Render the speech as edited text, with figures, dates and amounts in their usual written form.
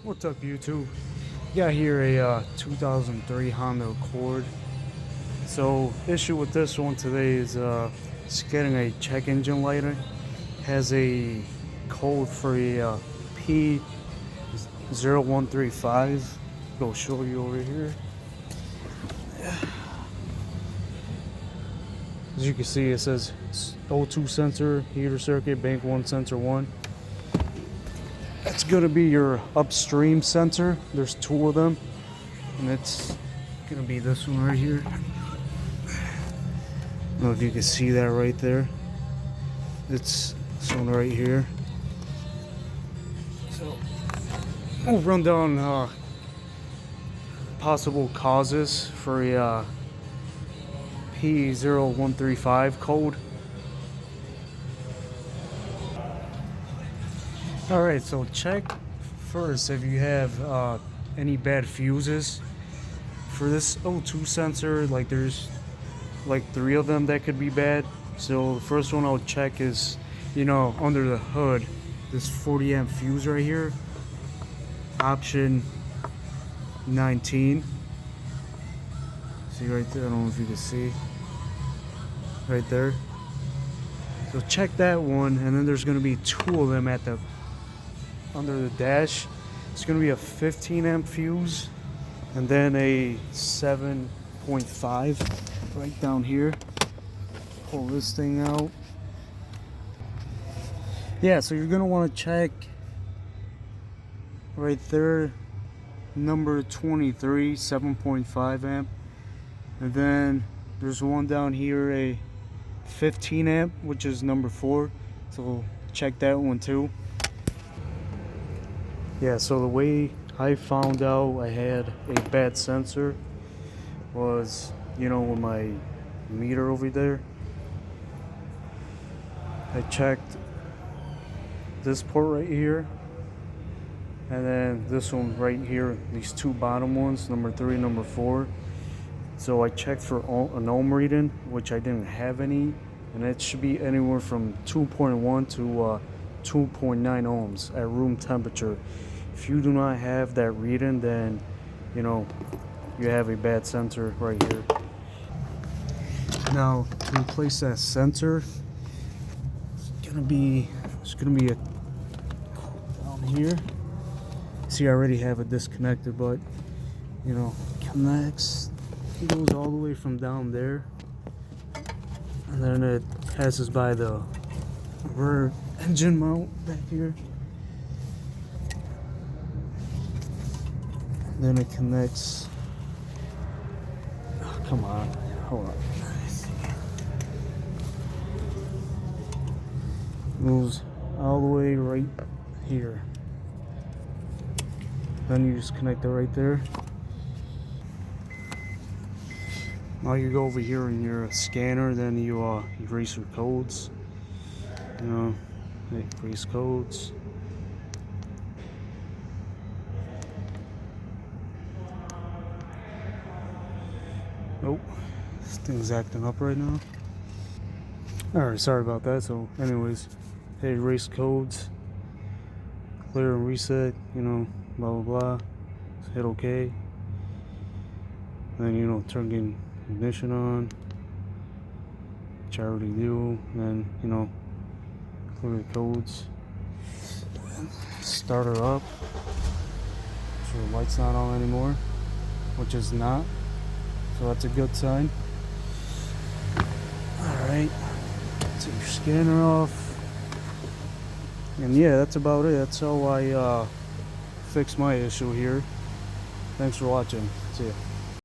What's up, YouTube? Got here a 2003 Honda Accord. So issue with this one today is it's getting a check engine light. Has a code for a P0135. Go show you over here. As you can see, it says O2 sensor, heater circuit, bank 1, sensor 1. That's gonna be your upstream sensor. There's two of them, and it's gonna be this one right here. I don't know if you can see that right there. It's this one right here. So we'll run down possible causes for a P0135 code. Alright, so check first if you have any bad fuses. For this O2 sensor, like there's like 3 of them that could be bad. So the first one I'll check is, under the hood, this 40 amp fuse right here, option 19. See right there, I don't know if you can see. Right there. So check that one, and then there's gonna be 2 of them at the under the dash. It's going to be a 15 amp fuse and then a 7.5 right down here. Pull this thing out. Yeah, so you're going to want to check right there, number 23, 7.5 amp. And then there's one down here, a 15 amp, which is number 4. So check that one too. Yeah, so the way I found out I had a bad sensor was, with my meter over there. I checked this port right here, and then this one right here, these 2 bottom ones, number 3, number 4. So I checked for an ohm reading, which I didn't have any, and it should be anywhere from 2.1 to 2.9 ohms at room temperature. If you do not have that reading, then you have a bad sensor right here. Now to replace that sensor, it's gonna be a down here. See, I already have it disconnected, but connects. It goes all the way from down there, and then it passes by the rear engine mount back here. Then it connects. Oh, come on, hold on. Moves all the way right here. Then you just connect it right there. Now you go over here in your scanner. Then you erase your codes. Erase codes. Nope, this thing's acting up right now. Alright, sorry about that. So anyways, hey, erase codes, clear and reset, blah blah blah. So hit OK. Then turn ignition on, which I already do. Then clear the codes, start her up. So the light's not on anymore, which is not. So that's a good sign. Alright, take your scanner off. And yeah, that's about it. That's how I fix my issue here. Thanks for watching. See ya.